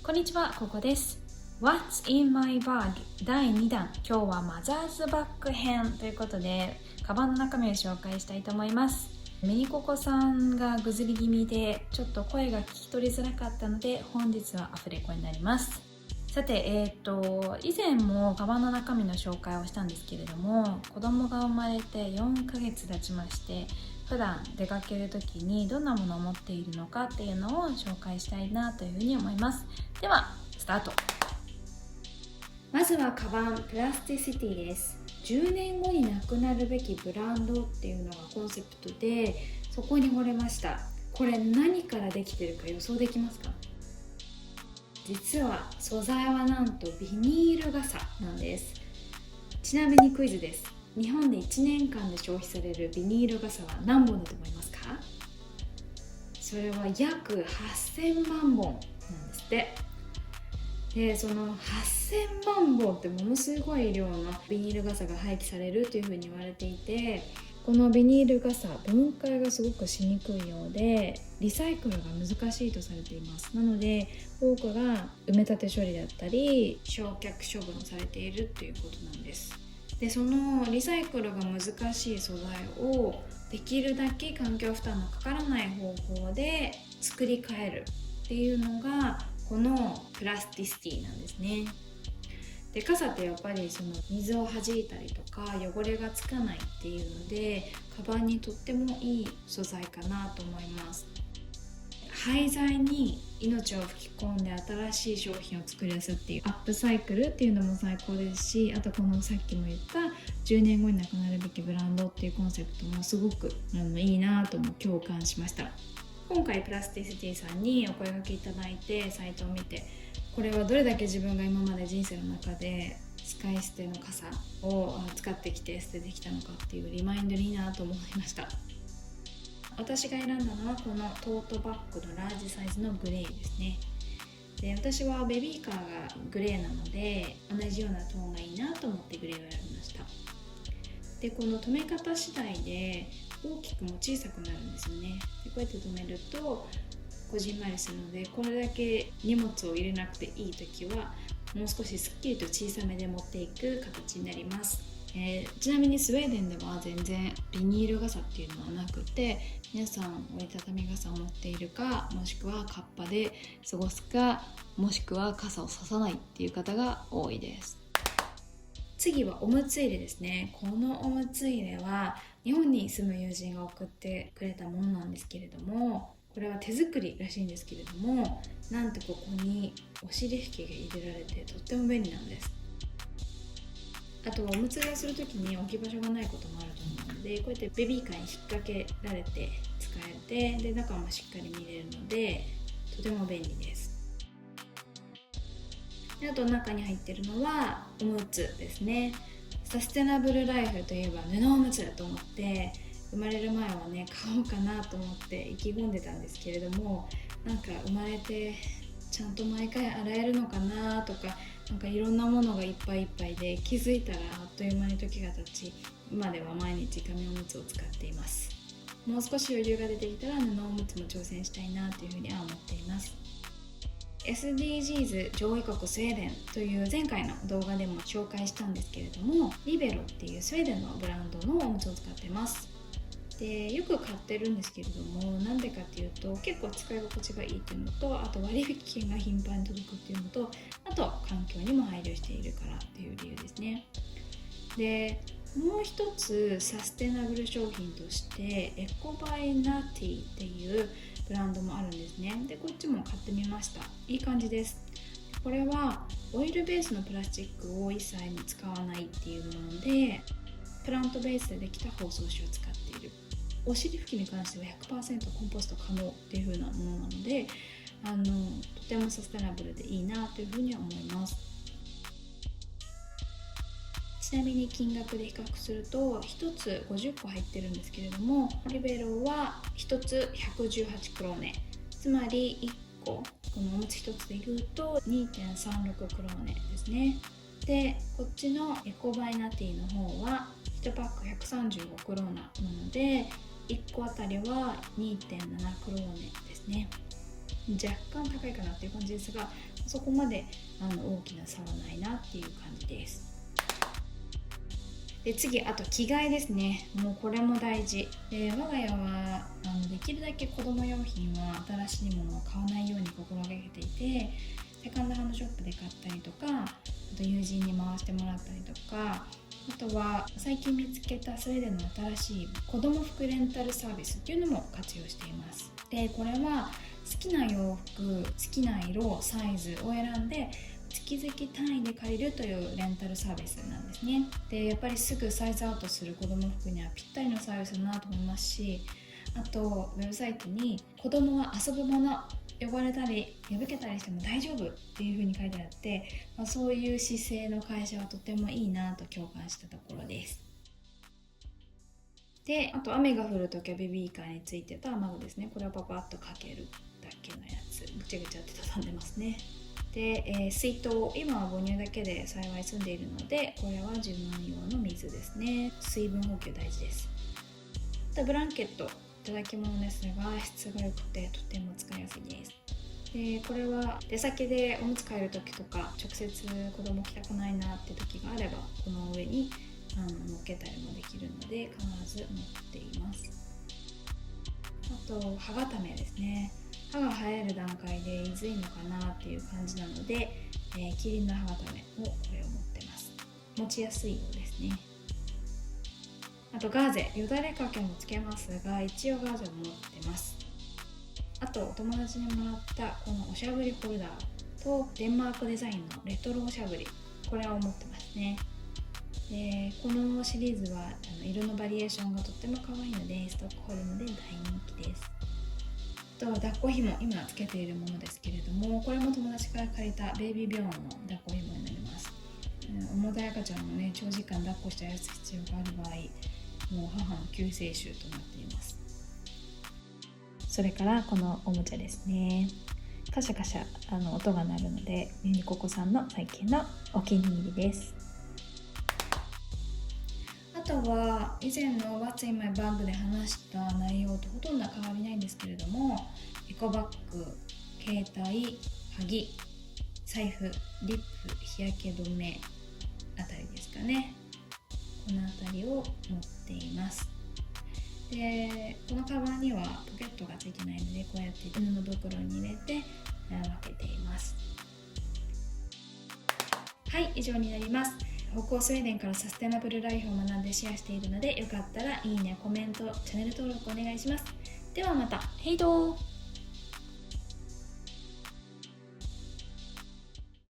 こんにちは、ここです。What's in my bag 第2弾。今日はマザーズバッグ編ということで、カバンの中身を紹介したいと思います。ミニココさんがぐずり気味で、ちょっと声が聞き取りづらかったので、本日はアフレコになります。さて、以前もカバンの中身の紹介をしたんですけれども、子供が生まれて4ヶ月経ちまして、普段出かける時にどんなものを持っているのかっていうのを紹介したいなというふうに思います。ではスタート。まずはカバンプラスティシティです。10年後になくなるべきブランドっていうのがコンセプトで、そこに惚れました。これ何からできてるか予想できますか？実は素材はなんとビニール傘なんです。ちなみにクイズです。日本で1年間で消費されるビニール傘は何本だと思いますか？それは約8000万本なんですって。で、その8000万本ってものすごい量のビニール傘が廃棄されるというふうに言われていて、このビニール傘分解がすごくしにくいようでリサイクルが難しいとされています。なので多くが埋め立て処理だったり焼却処分されているということなんです。で、そのリサイクルが難しい素材をできるだけ環境負担のかからない方法で作り変えるっていうのがこのプラスティシティなんですね。で、傘ってやっぱりその水を弾いたりとか汚れがつかないっていうのでカバンにとってもいい素材かなと思います。廃材に命を吹き込んで新しい商品を作り出すっていうアップサイクルっていうのも最高ですし、あとこのさっきも言った10年後になくなるべきブランドっていうコンセプトもすごくいいなとも共感しました。今回プラスティシティさんにお声掛けいただいてサイトを見て、これはどれだけ自分が今まで人生の中で使い捨ての傘を使ってきて捨ててきたのかっていうリマインドにいいなと思いました。私が選んだのはこのトートバッグのラージサイズのグレーですね。で、私はベビーカーがグレーなので同じようなトーンがいいなと思ってグレーを選びました。で、この留め方次第で大きくも小さくなるんですよね。で、こうやって留めるとこじんまりするので、これだけ荷物を入れなくていい時はもう少しすっきりと小さめで持っていく形になります。ちなみにスウェーデンでは全然ビニール傘っていうのはなくて、皆さん折りたたみ傘を持っているか、もしくはカッパで過ごすか、もしくは傘をささないっていう方が多いです。次はおむつ入れですね。このおむつ入れは日本に住む友人が送ってくれたものなんですけれども、これは手作りらしいんですけれども、なんとここにお尻拭きが入れられてとっても便利なんです。あとおむつ替えするときに置き場所がないこともあると思うので、こうやってベビーカーに引っ掛けられて使えて、で、中もしっかり見れるのでとても便利です。で、あと中に入ってるのはおむつですね。サステナブルライフといえば布おむつだと思って、生まれる前はね買おうかなと思って意気込んでたんですけれども、なんか生まれてちゃんと毎回洗えるのかなとか、なんかいろんなものがいっぱいいっぱいで、気づいたらあっという間に時が経ち、今では毎日紙おむつを使っています。もう少し余裕が出てきたら布おむつも挑戦したいなというふうには思っています。SDGs 上位国スウェーデンという前回の動画でも紹介したんですけれども、リベロっていうスウェーデンのブランドのおむつを使ってます。で、よく買ってるんですけれども、なんでかっていうと結構使い心地がいいっていうのと、あと割引券が頻繁に届くっていうのと、あと環境にも配慮しているからっていう理由ですね。で、もう一つサステナブル商品としてエコバイナティっていうブランドもあるんですね。で、こっちも買ってみました。いい感じです。これはオイルベースのプラスチックを一切に使わないっていうもので、プラントベースでできた包装紙を使っている。お尻拭きに関しては 100% コンポスト可能っていう風なものなので、とてもサステナブルでいいなというふうには思います。ちなみに金額で比較すると1つ50個入ってるんですけれども、リベロは1つ118クローネ、つまり1個このおむつ1つでいうと 2.36 クローネですね。で、こっちのエコバイナティの方は1パック135クローナなので1個あたりは 2.7 クローネですね。若干高いかなっていう感じですが、そこまで大きな差はないなっていう感じです。で次、あと着替えですね。もうこれも大事で、我が家はできるだけ子供用品は新しいものを買わないように心がけていて、セカンドハンドショップで買ったりとか、あと友人に回してもらったりとか、あとは最近見つけたスウェーデンの新しい子供服レンタルサービスっていうのも活用しています。でこれは好きな洋服、好きな色、サイズを選んで月々単位で借りるというレンタルサービスなんですね。でやっぱりすぐサイズアウトする子供服にはぴったりのサービスだなと思いますし、あとウェブサイトに子供は遊ぶもの、汚れたり破けたりしても大丈夫っていう風に書いてあって、そういう姿勢の会社はとてもいいなと共感したところです。であと雨が降るときはベビーカーについてた雨具ですね。これをパパッとかけるだけのやつ、ぐちゃぐちゃって畳んでますね。で、水筒、今は母乳だけで幸い済んでいるので、これは自分用の水ですね。水分補給大事です。あとブランケット、いただき物ですが質が良くてとても使いやすいです。でこれは出先でおむつ替える時とか、直接子供着たくないなって時があればこの上に乗っけたりもできるので必ず持っています。あと歯固めですね。歯が生える段階でいずいのかなっていう感じなので、キリンの歯固めをこれを持ってます。持ちやすいようですね。あとガーゼ、よだれかけもつけますが一応ガーゼも持ってます。あとお友達にもらったこのおしゃぶりホルダーとデンマークデザインのレトロおしゃぶり、これを持ってますね。でこのシリーズは色のバリエーションがとっても可愛いのでストックホルムで大人気です。あとは抱っこひも、今つけているものですけれども、これも友達から借りたベイビービョーンの抱っこひもになります。重たい赤ちゃんをね、長時間抱っこして操す必要がある場合、もう母の救世主となっています。それからこのおもちゃですね。カシャカシャ音が鳴るので、ユニココさんの最近のお気に入りです。あとは以前の What's in my bag で話した内容とほとんど変わりないんですけれども、エコバッグ、携帯、鍵、財布、リップ、日焼け止めあたりですかね。このあたりを持っています。でこのカバンにはポケットがついてないので、こうやって布袋に入れて分けています。はい、以上になります。北欧スウェーデンからサステナブルライフを学んでシェアしているので、よかったらいいね、コメント、チャンネル登録お願いします。ではまた。ヘイドー。